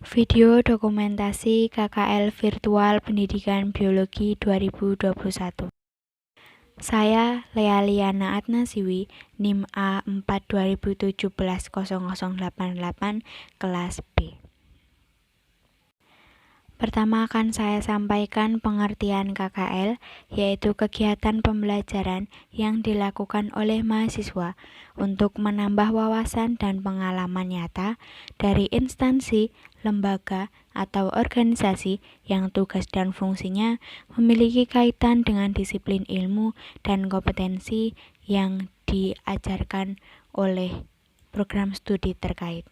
Video dokumentasi KKL Virtual Pendidikan Biologi 2021. Saya Lea Liana Atnasiwi, NIM A4 2017-0088, kelas B. Pertama akan saya sampaikan pengertian KKL, yaitu kegiatan pembelajaran yang dilakukan oleh mahasiswa untuk menambah wawasan dan pengalaman nyata dari instansi, lembaga, atau organisasi yang tugas dan fungsinya memiliki kaitan dengan disiplin ilmu dan kompetensi yang diajarkan oleh program studi terkait.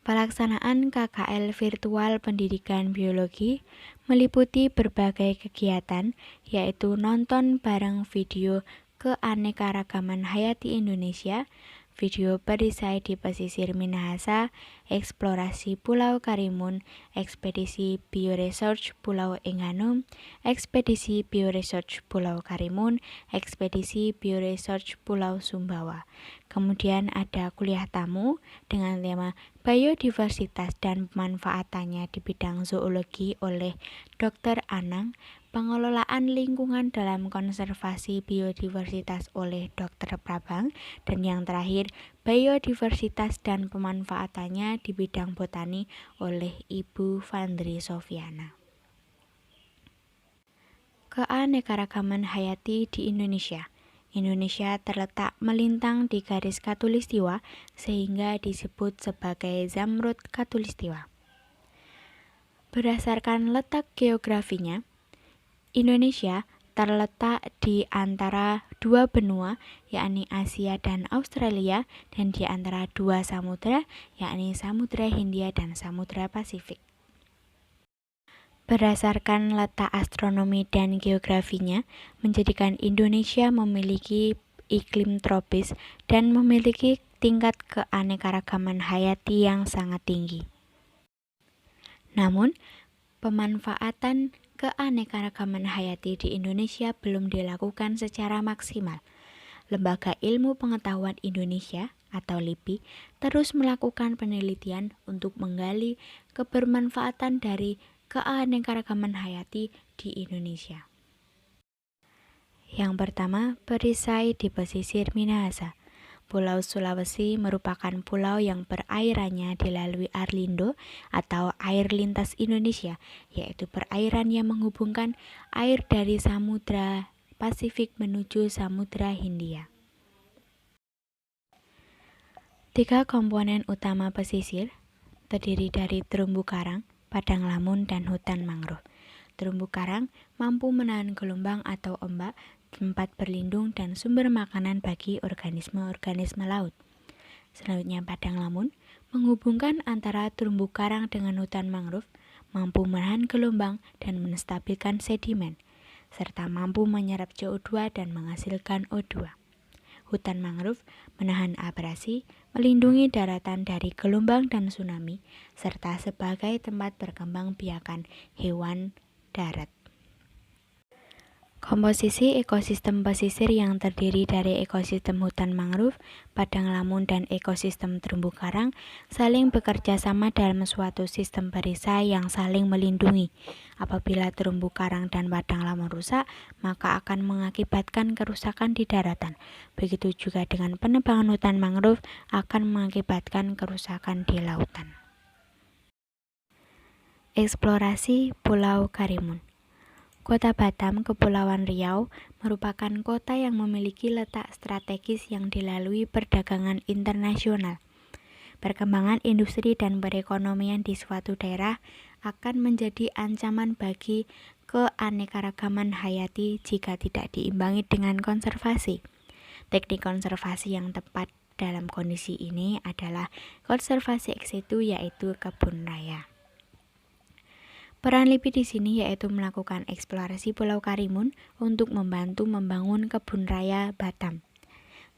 Pelaksanaan KKL Virtual Pendidikan Biologi meliputi berbagai kegiatan, yaitu nonton bareng video keanekaragaman hayati Indonesia, video perisai di pesisir Minahasa, eksplorasi Pulau Karimun, ekspedisi bioresearch Pulau Enggano, ekspedisi bioresearch Pulau Karimun, ekspedisi bioresearch Pulau Sumbawa. Kemudian ada kuliah tamu dengan tema biodiversitas dan pemanfaatannya di bidang zoologi oleh Dr. Anang, pengelolaan lingkungan dalam konservasi biodiversitas oleh Dr. Prabang, dan yang terakhir biodiversitas dan pemanfaatannya di bidang botani oleh Ibu Vandri Sofiana. Keanekaragaman hayati di Indonesia. Indonesia terletak melintang di garis khatulistiwa sehingga disebut sebagai Zamrud Khatulistiwa. Berdasarkan letak geografinya, Indonesia terletak di antara dua benua, yakni Asia dan Australia, dan di antara dua samudra, yakni Samudra Hindia dan Samudra Pasifik. Berdasarkan letak astronomi dan geografinya, menjadikan Indonesia memiliki iklim tropis dan memiliki tingkat keanekaragaman hayati yang sangat tinggi. Namun, pemanfaatan keanekaragaman hayati di Indonesia belum dilakukan secara maksimal. Lembaga Ilmu Pengetahuan Indonesia atau LIPI terus melakukan penelitian untuk menggali kebermanfaatan dari keanekaragaman hayati di Indonesia. Yang pertama, perisai di pesisir Minahasa. Pulau Sulawesi merupakan pulau yang perairannya dilalui Arlindo atau air lintas Indonesia, yaitu perairan yang menghubungkan air dari Samudra Pasifik menuju Samudra Hindia. 3 komponen utama pesisir terdiri dari terumbu karang, padang lamun, dan hutan mangrove. Terumbu karang mampu menahan gelombang atau ombak, tempat berlindung dan sumber makanan bagi organisme-organisme laut. Selanjutnya padang lamun menghubungkan antara terumbu karang dengan hutan mangrove, mampu menahan gelombang dan menstabilkan sedimen, serta mampu menyerap CO2 dan menghasilkan O2. Hutan mangrove menahan abrasi, melindungi daratan dari gelombang dan tsunami, serta sebagai tempat berkembang biakan hewan darat. Komposisi ekosistem pesisir yang terdiri dari ekosistem hutan mangrove, padang lamun, dan ekosistem terumbu karang saling bekerja sama dalam suatu sistem perisai yang saling melindungi. Apabila terumbu karang dan padang lamun rusak, maka akan mengakibatkan kerusakan di daratan. Begitu juga dengan penebangan hutan mangrove akan mengakibatkan kerusakan di lautan. Eksplorasi Pulau Karimun. Kota Batam, Kepulauan Riau, merupakan kota yang memiliki letak strategis yang dilalui perdagangan internasional. Perkembangan industri dan perekonomian di suatu daerah akan menjadi ancaman bagi keanekaragaman hayati jika tidak diimbangi dengan konservasi. Teknik konservasi yang tepat dalam kondisi ini adalah konservasi ex situ, yaitu kebun raya. Peran LIPI di sini yaitu melakukan eksplorasi Pulau Karimun untuk membantu membangun kebun raya Batam.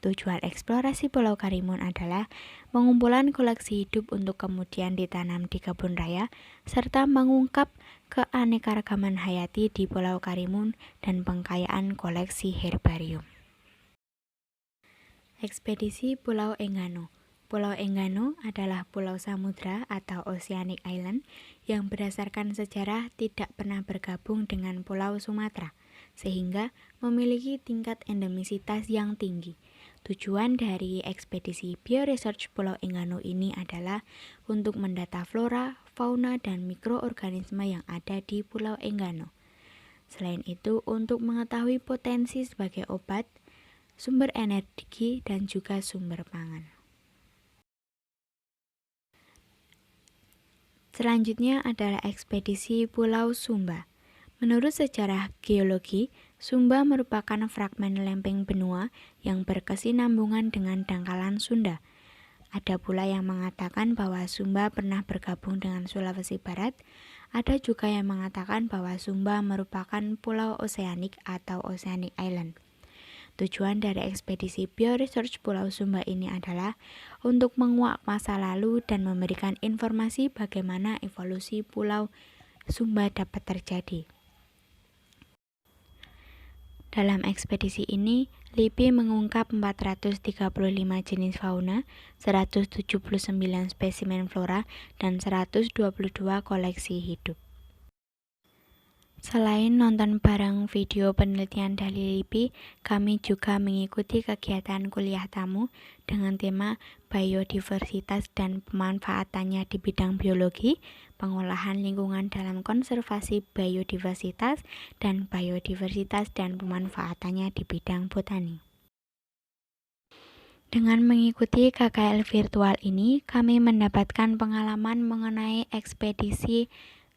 Tujuan eksplorasi Pulau Karimun adalah pengumpulan koleksi hidup untuk kemudian ditanam di kebun raya, serta mengungkap keanekaragaman hayati di Pulau Karimun dan pengkayaan koleksi herbarium. Ekspedisi Pulau Enggano. Pulau Enggano adalah pulau samudra atau oceanic island yang berdasarkan sejarah tidak pernah bergabung dengan Pulau Sumatera, sehingga memiliki tingkat endemisitas yang tinggi. Tujuan dari ekspedisi bioresearch Pulau Enggano ini adalah untuk mendata flora, fauna, dan mikroorganisme yang ada di Pulau Enggano. Selain itu, untuk mengetahui potensi sebagai obat, sumber energi, dan juga sumber pangan. Selanjutnya adalah ekspedisi Pulau Sumba. Menurut sejarah geologi, Sumba merupakan fragmen lempeng benua yang berkesinambungan dengan dangkalan Sunda. Ada pula yang mengatakan bahwa Sumba pernah bergabung dengan Sulawesi Barat. Ada juga yang mengatakan bahwa Sumba merupakan pulau oseanik atau oceanic island. Tujuan dari ekspedisi bioresearch Pulau Sumba ini adalah untuk menguak masa lalu dan memberikan informasi bagaimana evolusi Pulau Sumba dapat terjadi. Dalam ekspedisi ini, LIPI mengungkap 435 jenis fauna, 179 spesimen flora, dan 122 koleksi hidup. Selain nonton bareng video penelitian dari LIPI, kami juga mengikuti kegiatan kuliah tamu dengan tema biodiversitas dan pemanfaatannya di bidang biologi, pengolahan lingkungan dalam konservasi biodiversitas, dan biodiversitas dan pemanfaatannya di bidang botani. Dengan mengikuti KKL virtual ini, kami mendapatkan pengalaman mengenai ekspedisi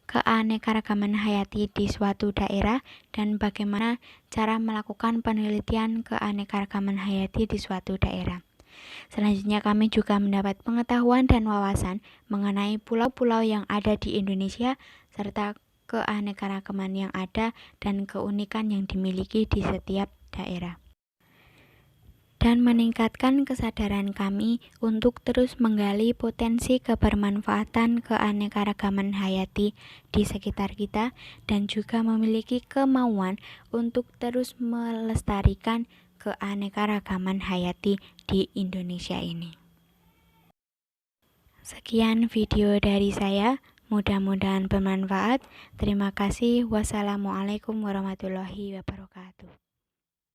keanekaragaman hayati di suatu daerah dan bagaimana cara melakukan penelitian keanekaragaman hayati di suatu daerah. Selanjutnya kami juga mendapat pengetahuan dan wawasan mengenai pulau-pulau yang ada di Indonesia serta keanekaragaman yang ada dan keunikan yang dimiliki di setiap daerah. Dan meningkatkan kesadaran kami untuk terus menggali potensi kebermanfaatan keanekaragaman hayati di sekitar kita dan juga memiliki kemauan untuk terus melestarikan keanekaragaman hayati di Indonesia ini. Sekian video dari saya, mudah-mudahan bermanfaat. Terima kasih. Wassalamualaikum warahmatullahi wabarakatuh.